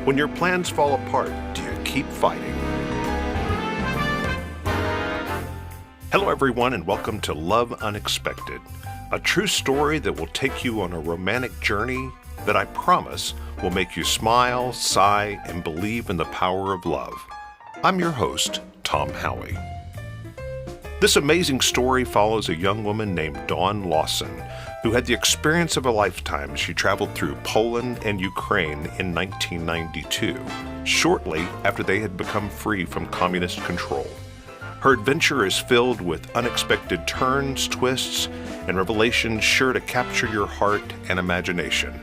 When your plans fall apart, do you keep fighting? Hello, everyone, and welcome to Love Unexpected, a true story that will take you on a romantic journey that I promise will make you smile, sigh, and believe in the power of love. I'm your host, Tom Howie. This amazing story follows a young woman named Dawn Lawson, who had the experience of a lifetime. She traveled through Poland and Ukraine in 1992, shortly after they had become free from communist control. Her adventure is filled with unexpected turns, twists, and revelations sure to capture your heart and imagination.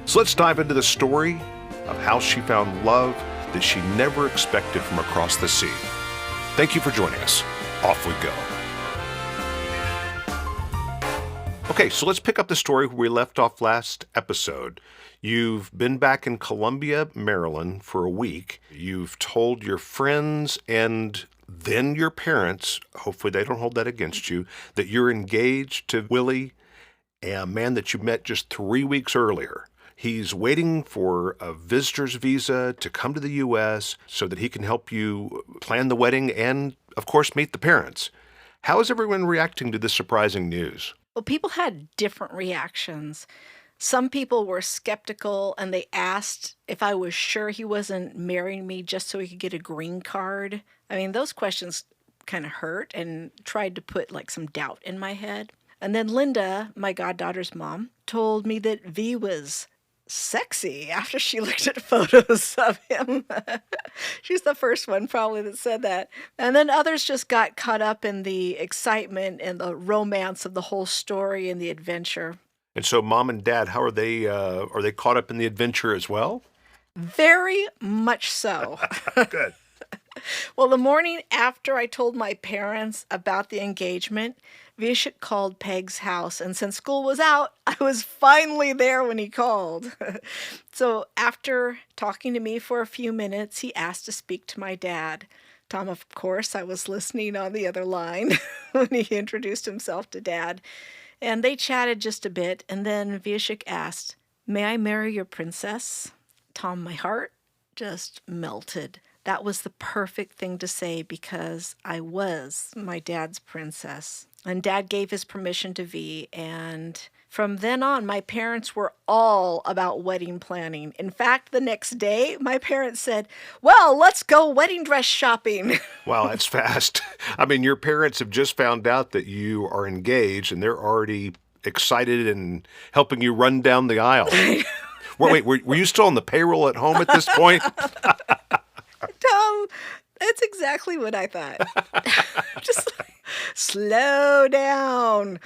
So let's dive into the story of how she found love that she never expected from across the sea. Thank you for joining us. Off we go. Okay, so let's pick up the story where we left off last episode. You've been back in Columbia, Maryland for a week. You've told your friends and then your parents, hopefully they don't hold that against you, that you're engaged to Willie, a man that you met just 3 weeks earlier. He's waiting for a visitor's visa to come to the U.S. so that he can help you plan the wedding and, of course, meet the parents. How is everyone reacting to this surprising news? Well, people had different reactions. Some people were skeptical and they asked if I was sure he wasn't marrying me just so he could get a green card. I mean, those questions kind of hurt and tried to put like some doubt in my head. And then Linda, my goddaughter's mom, told me that V was sexy after she looked at photos of him. She's the first one probably that said that. And then others just got caught up in the excitement and the romance of the whole story and the adventure. And so mom and dad, how are they caught up in the adventure as well? Very much so. Good. Well, the morning after I told my parents about the engagement, Vishik called Peg's house, and since school was out, I was finally there when he called. So after talking to me for a few minutes, he asked to speak to my dad. Tom, of course, I was listening on the other line when he introduced himself to Dad, and they chatted just a bit, and then Vishik asked, "May I marry your princess?" Tom, my heart just melted. That was the perfect thing to say because I was my dad's princess. And Dad gave his permission to V, and from then on, my parents were all about wedding planning. In fact, the next day, my parents said, "Well, let's go wedding dress shopping." Wow, that's fast. I mean, your parents have just found out that you are engaged, and they're already excited and helping you run down the aisle. Wait, were you still on the payroll at home at this point? Tom, that's exactly what I thought. Just slow down.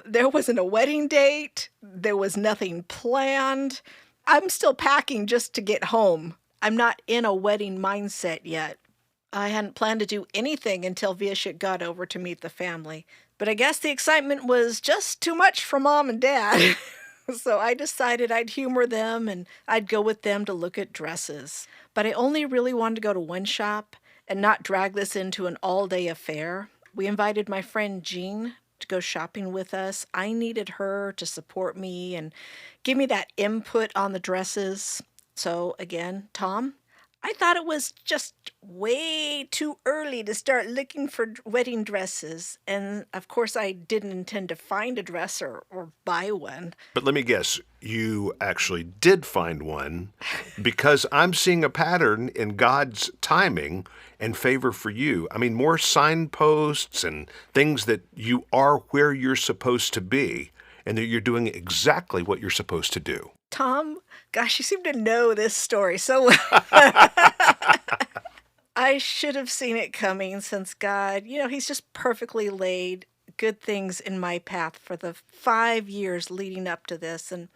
There wasn't a wedding date. There was nothing planned. I'm still packing just to get home. I'm not in a wedding mindset yet. I hadn't planned to do anything until Vishik got over to meet the family. But I guess the excitement was just too much for Mom and Dad. So I decided I'd humor them and I'd go with them to look at dresses. But I only really wanted to go to one shop and not drag this into an all-day affair. We invited my friend Jean to go shopping with us. I needed her to support me and give me that input on the dresses. So again, Tom, I thought it was just way too early to start looking for wedding dresses. And of course, I didn't intend to find a dress or buy one. But let me guess, you actually did find one because I'm seeing a pattern in God's timing and favor for you. I mean, more signposts and things that you are where you're supposed to be and that you're doing exactly what you're supposed to do. Tom, gosh, you seem to know this story so well. I should have seen it coming since God, he's just perfectly laid good things in my path for the 5 years leading up to this. And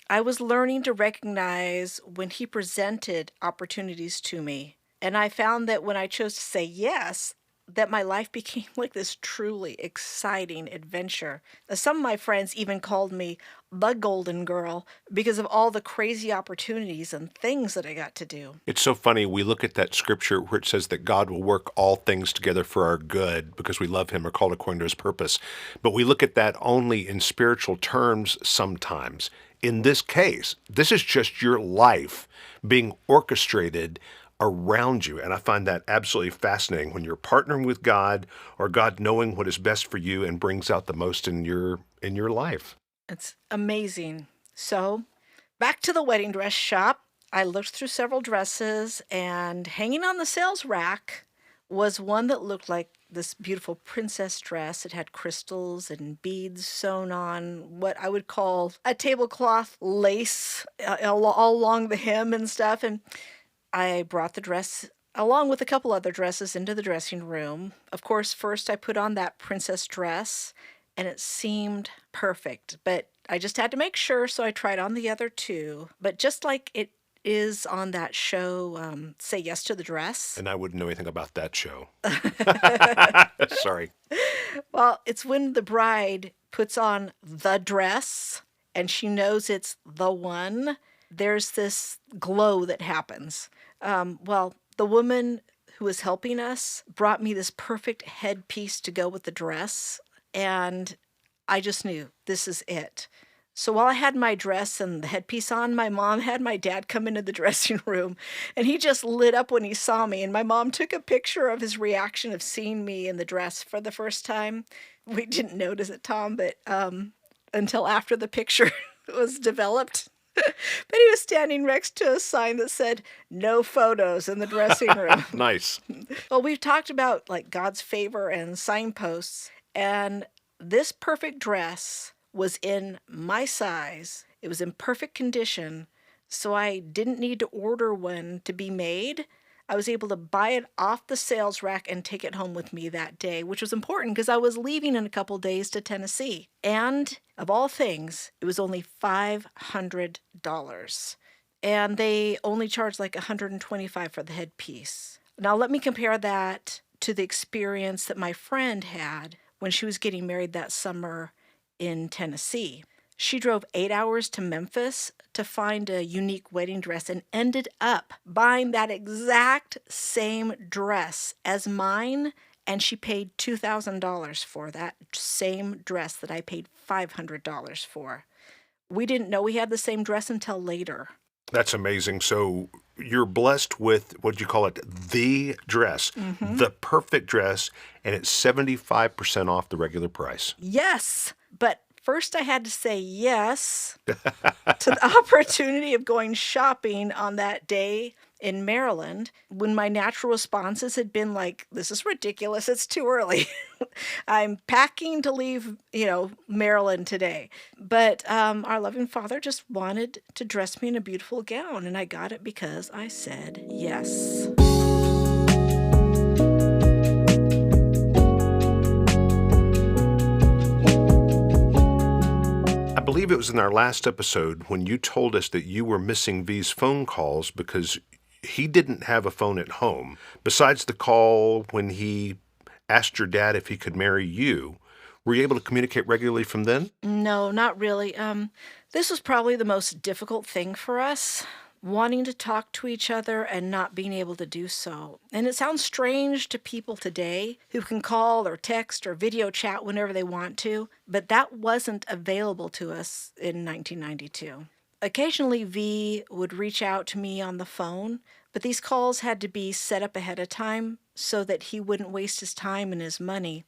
I was learning to recognize when he presented opportunities to me. And I found that when I chose to say yes, that my life became like this truly exciting adventure. Some of my friends even called me the Golden Girl because of all the crazy opportunities and things that I got to do. It's so funny. We look at that scripture where it says that God will work all things together for our good because we love him or called according to his purpose. But we look at that only in spiritual terms sometimes. in this case, this is just your life being orchestrated around you. And I find that absolutely fascinating when you're partnering with God or God knowing what is best for you and brings out the most in your life. It's amazing. So, back to the wedding dress shop. I looked through several dresses, and hanging on the sales rack was one that looked like this beautiful princess dress. It had crystals and beads sewn on what I would call a tablecloth lace all along the hem and stuff. And I brought the dress along with a couple other dresses into the dressing room. Of course, first I put on that princess dress and it seemed perfect, but I just had to make sure, so I tried on the other two. But just like it is on that show, Say Yes to the Dress. And I wouldn't know anything about that show. Sorry. Well, it's when the bride puts on the dress and she knows it's the one, there's this glow that happens. Well, the woman who was helping us brought me this perfect headpiece to go with the dress, and I just knew this is it. So while I had my dress and the headpiece on, my mom had my dad come into the dressing room, and he just lit up when he saw me. And my mom took a picture of his reaction of seeing me in the dress for the first time. We didn't notice it, Tom, but until after the picture was developed. But he was standing next to a sign that said, "No photos in the dressing room." Nice. Well, we've talked about like God's favor and signposts, and this perfect dress was in my size. It was in perfect condition, so I didn't need to order one to be made. I was able to buy it off the sales rack and take it home with me that day, which was important because I was leaving in a couple days to Tennessee. And of all things, it was only $500. And they only charged like $125 for the headpiece. Now let me compare that to the experience that my friend had when she was getting married that summer in Tennessee. She drove 8 hours to Memphis to find a unique wedding dress and ended up buying that exact same dress as mine, and she paid $2,000 for that same dress that I paid $500 for. We didn't know we had the same dress until later. That's amazing. So you're blessed with, what do you call it, the dress, the perfect dress, and it's 75% off the regular price. Yes, but first I had to say yes to the opportunity of going shopping on that day in Maryland when my natural responses had been like, this is ridiculous, it's too early. I'm packing to leave, Maryland today. But our loving Father just wanted to dress me in a beautiful gown, and I got it because I said yes. I believe it was in our last episode when you told us that you were missing V's phone calls because he didn't have a phone at home. Besides the call when he asked your dad if he could marry you, were you able to communicate regularly from then? No, not really. This was probably the most difficult thing for us, wanting to talk to each other and not being able to do so. And it sounds strange to people today who can call or text or video chat whenever they want to, but that wasn't available to us in 1992. Occasionally, V would reach out to me on the phone, but these calls had to be set up ahead of time so that he wouldn't waste his time and his money.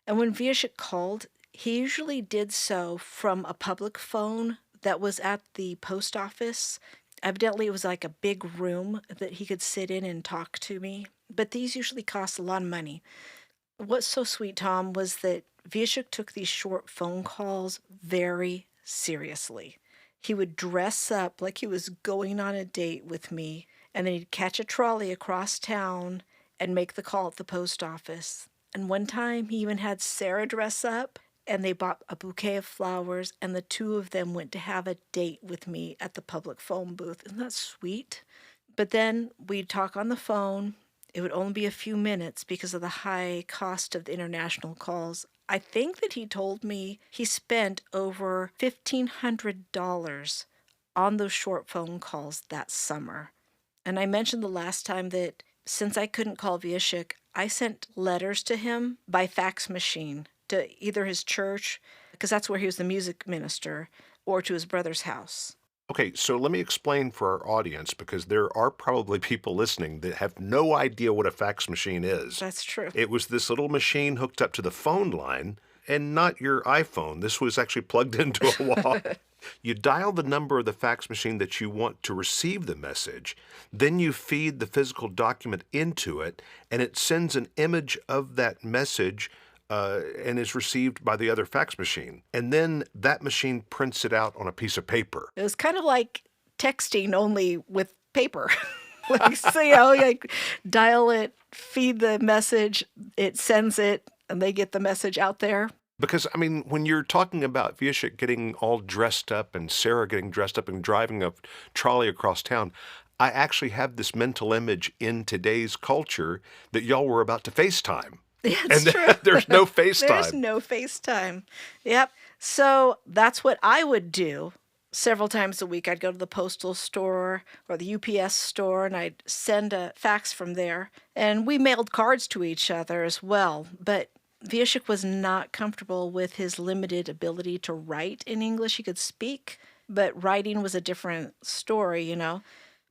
And when Viashik called, he usually did so from a public phone that was at the post office. Evidently, it was like a big room that he could sit in and talk to me, but these usually cost a lot of money. What's so sweet, Tom, was that Viashik took these short phone calls very seriously. He would dress up like he was going on a date with me, and then he'd catch a trolley across town and make the call at the post office. And one time he even had Sarah dress up, and they bought a bouquet of flowers, and the two of them went to have a date with me at the public phone booth. Isn't that sweet? But then we'd talk on the phone. It would only be a few minutes because of the high cost of the international calls. I think that he told me he spent over $1,500 on those short phone calls that summer. And I mentioned the last time that since I couldn't call Viashik, I sent letters to him by fax machine to either his church, because that's where he was the music minister, or to his brother's house. Okay, so let me explain for our audience because there are probably people listening that have no idea what a fax machine is. That's true. It was this little machine hooked up to the phone line and not your iPhone. This was actually plugged into a wall. You dial the number of the fax machine that you want to receive the message, then you feed the physical document into it, and it sends an image of that message and is received by the other fax machine. And then that machine prints it out on a piece of paper. It was kind of like texting, only with paper. Like, so, like dial it, feed the message, it sends it, and they get the message out there. Because, I mean, when you're talking about Vieshik getting all dressed up and Sarah getting dressed up and driving a trolley across town, I actually have this mental image in today's culture that y'all were about to FaceTime. Yeah, it's and true. There's no FaceTime. There's no FaceTime. Yep. So that's what I would do several times a week. I'd go to the postal store or the UPS store, and I'd send a fax from there. And we mailed cards to each other as well. But Vieshik was not comfortable with his limited ability to write in English. He could speak, but writing was a different story,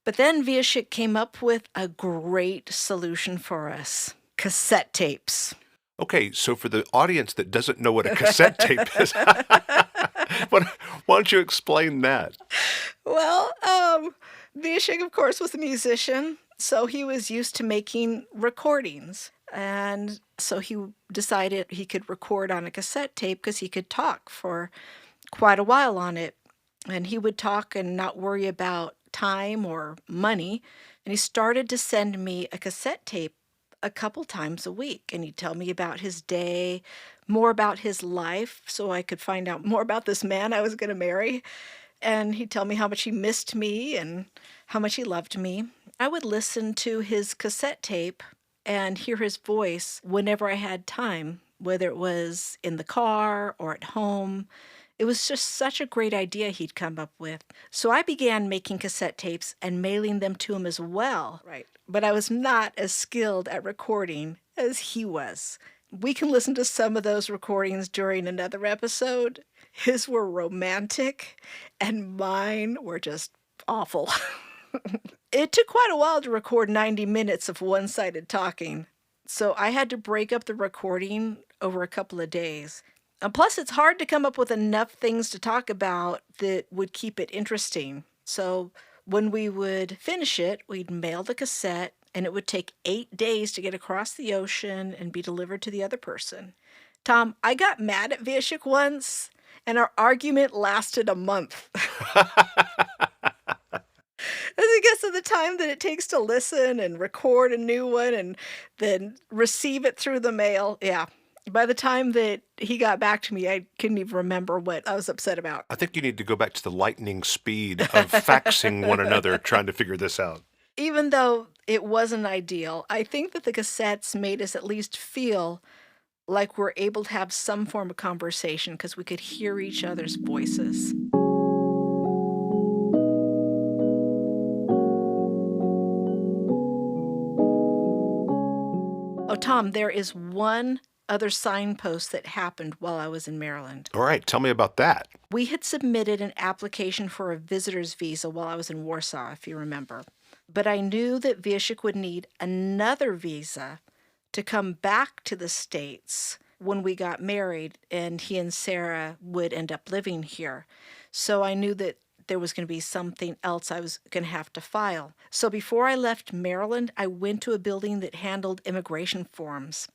But then Vieshik came up with a great solution for us: cassette tapes. Okay, so for the audience that doesn't know what a cassette tape is, why don't you explain that? Well, Vieshik, of course, was a musician, so he was used to making recordings. And so he decided he could record on a cassette tape because he could talk for quite a while on it. And he would talk and not worry about time or money. And he started to send me a cassette tape a couple times a week. And he'd tell me about his day, more about his life, so I could find out more about this man I was going to marry. And he'd tell me how much he missed me and how much he loved me. I would listen to his cassette tape and hear his voice whenever I had time, whether it was in the car or at home. It was just such a great idea he'd come up with. So I began making cassette tapes and mailing them to him as well. Right. But I was not as skilled at recording as he was. We can listen to some of those recordings during another episode. His were romantic, and mine were just awful. It took quite a while to record 90 minutes of one-sided talking, so I had to break up the recording over a couple of days. And plus, it's hard to come up with enough things to talk about that would keep it interesting. So when we would finish it, we'd mail the cassette, and it would take 8 days to get across the ocean and be delivered to the other person. Tom, I got mad at Vieshik once, and our argument lasted a month. I guess of the time that it takes to listen and record a new one and then receive it through the mail. Yeah. By the time that he got back to me, I couldn't even remember what I was upset about. I think you need to go back to the lightning speed of faxing one another trying to figure this out. Even though it wasn't ideal, I think that the cassettes made us at least feel like we're able to have some form of conversation because we could hear each other's voices. Oh, Tom, there is one other signpost that happened while I was in Maryland. All right, tell me about that. We had submitted an application for a visitor's visa while I was in Warsaw, if you remember. But I knew that Vieshik would need another visa to come back to the States when we got married, and he and Sarah would end up living here. So I knew that there was going to be something else I was going to have to file. So before I left Maryland, I went to a building that handled immigration forms.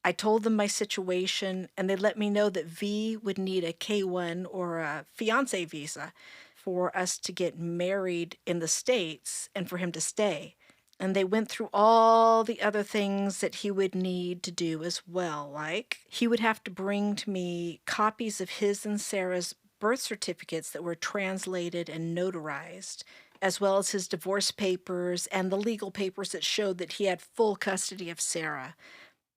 I told them my situation, and they let me know that V would need a K-1 or a fiancé visa for us to get married in the States and for him to stay. And they went through all the other things that he would need to do as well, like he would have to bring to me copies of his and Sarah's birth certificates that were translated and notarized, as well as his divorce papers and the legal papers that showed that he had full custody of Sarah.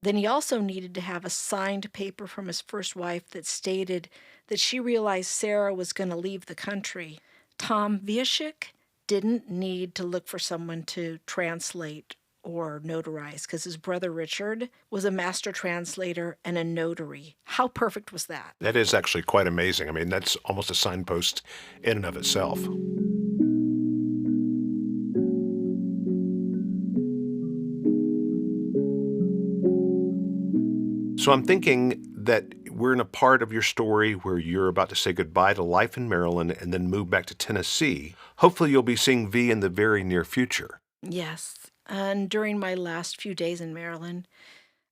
Then he also needed to have a signed paper from his first wife that stated that she realized Sarah was going to leave the country. Tom, Vieshik didn't need to look for someone to translate or notarized because his brother Richard was a master translator and a notary. How perfect was that? That is actually quite amazing. I mean, that's almost a signpost in and of itself. So I'm thinking that we're in a part of your story where you're about to say goodbye to life in Maryland and then move back to Tennessee. Hopefully, you'll be seeing V in the very near future. Yes. And during my last few days in Maryland,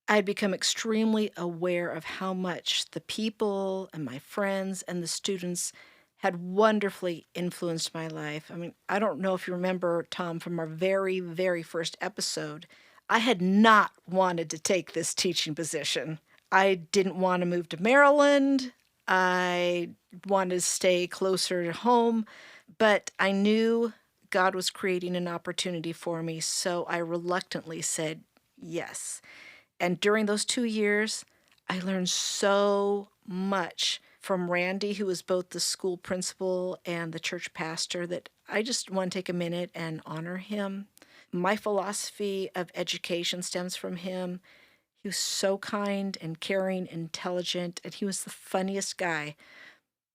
I had become extremely aware of how much the people and my friends and the students had wonderfully influenced my life. I mean, I don't know if you remember, Tom, from our very, very first episode, I had not wanted to take this teaching position. I didn't want to move to Maryland. I wanted to stay closer to home, but I knew God was creating an opportunity for me, so I reluctantly said yes. And during those 2 years, I learned so much from Randy, who was both the school principal and the church pastor, that I just want to take a minute and honor him. My philosophy of education stems from him. He was so kind and caring, intelligent, and he was the funniest guy.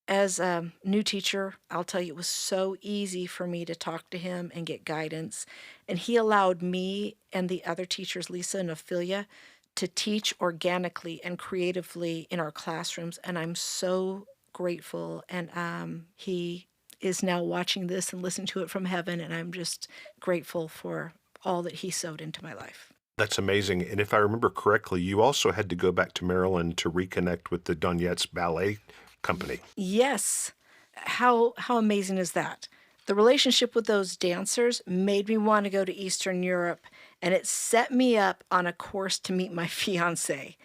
As a new teacher, I'll tell you, it was so easy for me to talk to him and get guidance. And he allowed me and the other teachers, Lisa and Ophelia, to teach organically and creatively in our classrooms. And I'm so grateful. And he is now watching this and listening to it from heaven. And I'm just grateful for all that he sowed into my life. That's amazing. And if I remember correctly, you also had to go back to Maryland to reconnect with the Donette's Ballet Company. Yes. How amazing is that? The relationship with those dancers made me want to go to Eastern Europe, and it set me up on a course to meet my fiance.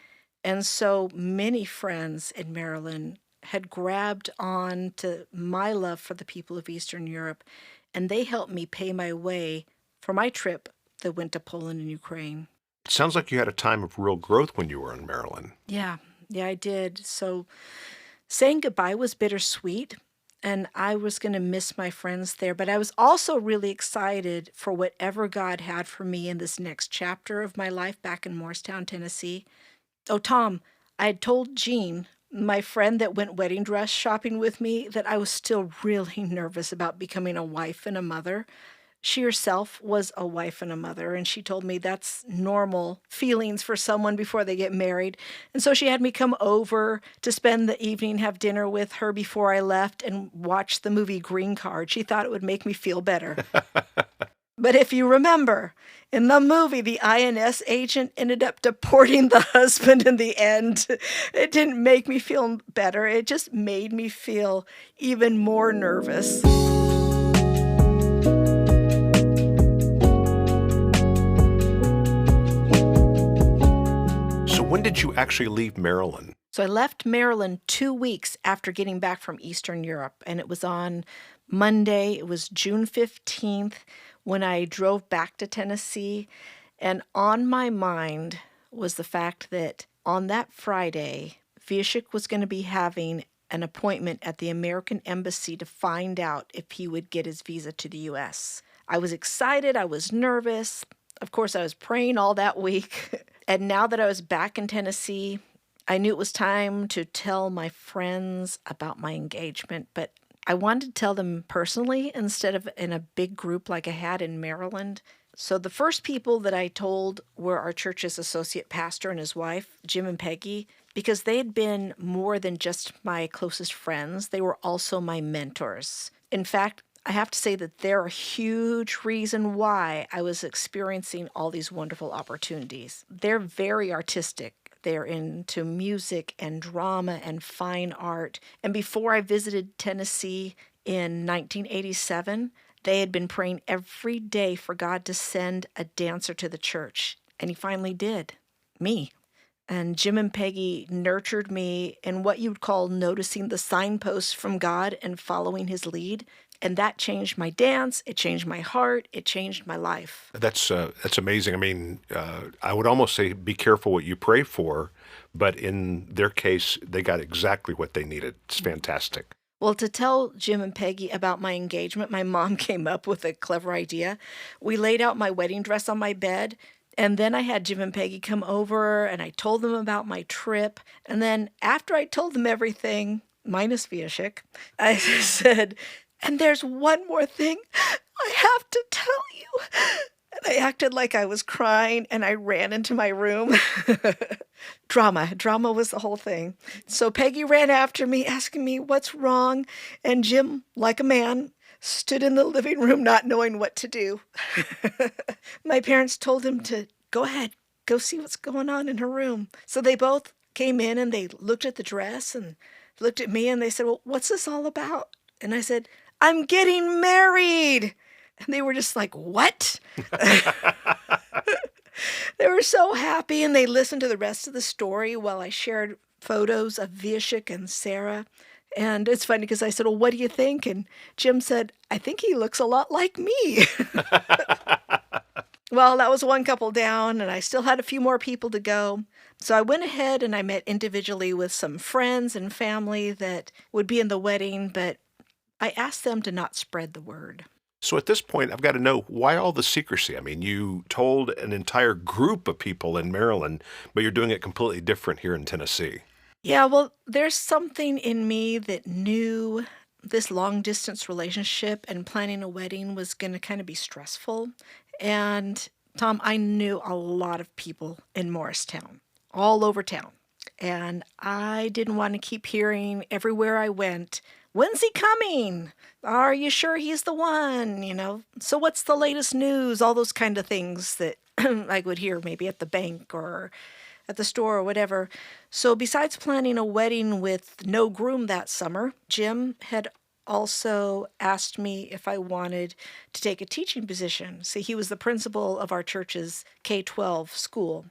And so many friends in Maryland had grabbed on to my love for the people of Eastern Europe, and they helped me pay my way for my trip that went to Poland and Ukraine. It sounds like you had a time of real growth when you were in Maryland. Yeah, I did. So saying goodbye was bittersweet, and I was going to miss my friends there, but I was also really excited for whatever God had for me in this next chapter of my life back in Morristown, Tennessee. Oh, Tom, I had told Jean, my friend that went wedding dress shopping with me, that I was still really nervous about becoming a wife and a mother. She herself was a wife and a mother, and she told me that's normal feelings for someone before they get married. And so she had me come over to spend the evening, have dinner with her before I left, and watch the movie Green Card. She thought it would make me feel better. But if you remember, in the movie, the INS agent ended up deporting the husband in the end. It didn't make me feel better. It just made me feel even more nervous. When did you actually leave Maryland? So I left Maryland 2 weeks after getting back from Eastern Europe, and it was on Monday. It was June 15th when I drove back to Tennessee, and on my mind was the fact that on that Friday, Vishik was going to be having an appointment at the American Embassy to find out if he would get his visa to the U.S. I was excited. I was nervous. Of course, I was praying all that week. And now that I was back in Tennessee, I knew it was time to tell my friends about my engagement, but I wanted to tell them personally instead of in a big group like I had in Maryland. So the first people that I told were our church's associate pastor and his wife, Jim and Peggy, because they had been more than just my closest friends. They were also my mentors. In fact, I have to say that they're a huge reason why I was experiencing all these wonderful opportunities. They're very artistic. They're into music and drama and fine art. And before I visited Tennessee in 1987, they had been praying every day for God to send a dancer to the church. And he finally did. Me. And Jim and Peggy nurtured me in what you would call noticing the signposts from God and following his lead. And that changed my dance. It changed my heart. It changed my life. That's amazing. I mean, I would almost say be careful what you pray for, but in their case, they got exactly what they needed. It's fantastic. Well, to tell Jim and Peggy about my engagement, my mom came up with a clever idea. We laid out my wedding dress on my bed, and then I had Jim and Peggy come over, and I told them about my trip. And then after I told them everything, minus Viashik, I said, and there's one more thing I have to tell you. And I acted like I was crying, and I ran into my room. Drama was the whole thing. So Peggy ran after me, asking me what's wrong, and Jim, like a man, stood in the living room not knowing what to do. My parents told him to go ahead, go see what's going on in her room. So they both came in and they looked at the dress and looked at me and they said, well, what's this all about? And I said, I'm getting married. And they were just like, what? They were so happy, and they listened to the rest of the story while I shared photos of Viashik and Sarah. And it's funny because I said, well, what do you think? And Jim said, I think he looks a lot like me. Well, that was one couple down, and I still had a few more people to go. So I went ahead and I met individually with some friends and family that would be in the wedding, but I asked them to not spread the word. So at this point, I've got to know, why all the secrecy? I mean, you told an entire group of people in Maryland, but you're doing it completely different here in Tennessee. Yeah, well, there's something in me that knew this long distance relationship and planning a wedding was going to kind of be stressful. And Tom, I knew a lot of people in Morristown, all over town. And I didn't want to keep hearing everywhere I went, when's he coming? Are you sure he's the one? So what's the latest news? All those kind of things that I would hear maybe at the bank or at the store or whatever. So besides planning a wedding with no groom that summer, Jim had also asked me if I wanted to take a teaching position. See, he was the principal of our church's K-12 school.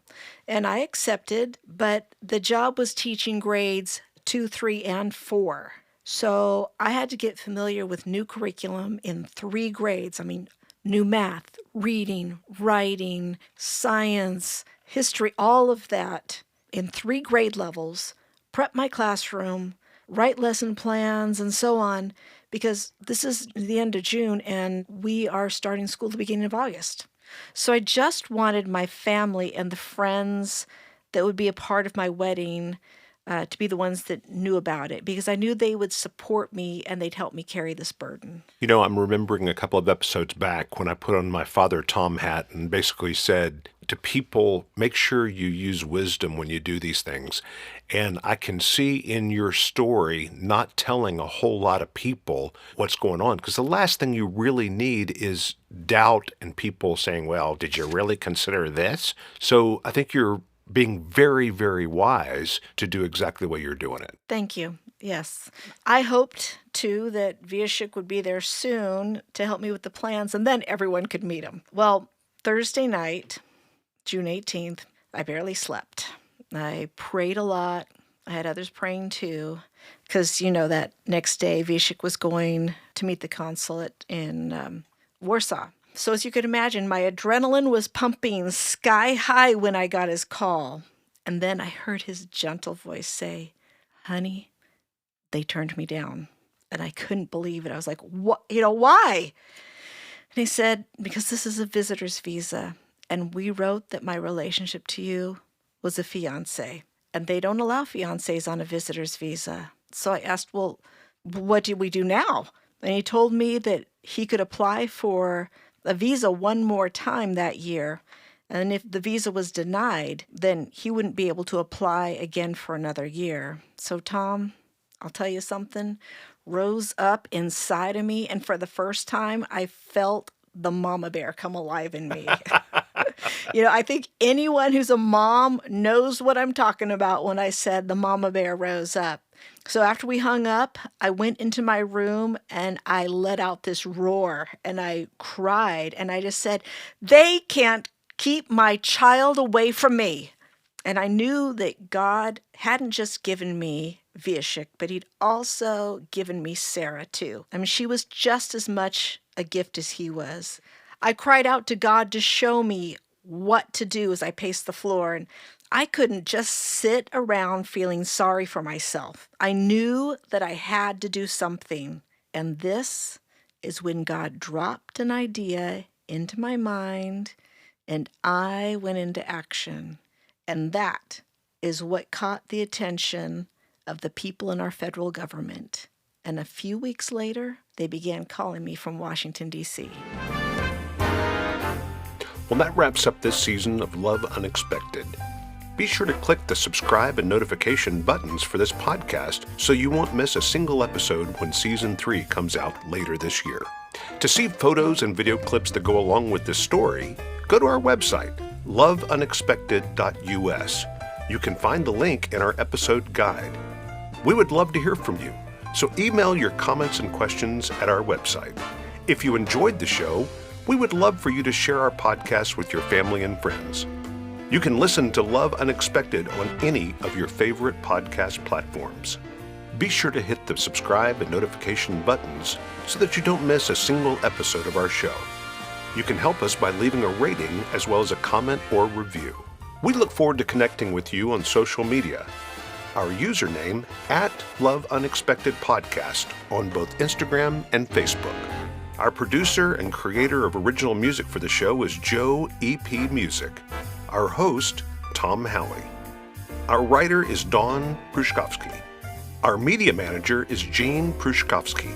And I accepted, but the job was teaching grades 2, 3, and 4. So I had to get familiar with new curriculum in 3 grades. I mean, new math, reading, writing, science, history, all of that in 3 grade levels, prep my classroom, write lesson plans, and so on, because this is the end of June and we are starting school at the beginning of August. So I just wanted my family and the friends that would be a part of my wedding to be the ones that knew about it, because I knew they would support me and they'd help me carry this burden. I'm remembering a couple of episodes back when I put on my Father Tom hat and basically said to people, make sure you use wisdom when you do these things. And I can see in your story not telling a whole lot of people what's going on, because the last thing you really need is doubt and people saying, well, did you really consider this? So I think you're being very, very wise to do exactly the way you're doing it. Thank you. Yes. I hoped, too, that Viashik would be there soon to help me with the plans, and then everyone could meet him. Well, Thursday night, June 18th, I barely slept. I prayed a lot. I had others praying, too, because, that next day, Viashik was going to meet the consulate in Warsaw. So as you could imagine, my adrenaline was pumping sky high when I got his call. And then I heard his gentle voice say, honey, they turned me down. And I couldn't believe it. I was like, what? Why? And he said, because this is a visitor's visa. And we wrote that my relationship to you was a fiancé. And they don't allow fiancés on a visitor's visa. So I asked, well, what do we do now? And he told me that he could apply for a visa one more time that year. And if the visa was denied, then he wouldn't be able to apply again for another year. So Tom, I'll tell you something, rose up inside of me. And for the first time, I felt the mama bear come alive in me. I think anyone who's a mom knows what I'm talking about when I said the mama bear rose up. So after we hung up, I went into my room and I let out this roar and I cried and I just said, they can't keep my child away from me. And I knew that God hadn't just given me Viashik, but he'd also given me Sarah too. I mean, she was just as much a gift as he was. I cried out to God to show me what to do as I paced the floor. And I couldn't just sit around feeling sorry for myself. I knew that I had to do something. And this is when God dropped an idea into my mind and I went into action. And that is what caught the attention of the people in our federal government. And a few weeks later, they began calling me from Washington, D.C. Well, that wraps up this season of Love Unexpected. Be sure to click the subscribe and notification buttons for this podcast so you won't miss a single episode when Season 3 comes out later this year. To see photos and video clips that go along with this story, go to our website, loveunexpected.us. You can find the link in our episode guide. We would love to hear from you, so email your comments and questions at our website. If you enjoyed the show, we would love for you to share our podcast with your family and friends. You can listen to Love Unexpected on any of your favorite podcast platforms. Be sure to hit the subscribe and notification buttons so that you don't miss a single episode of our show. You can help us by leaving a rating as well as a comment or review. We look forward to connecting with you on social media. Our username @LoveUnexpectedPodcast on both Instagram and Facebook. Our producer and creator of original music for the show is Joe EP Music. Our host, Tom Howley. Our writer is Dawn Prushkovsky. Our media manager is Jean Prushkovsky.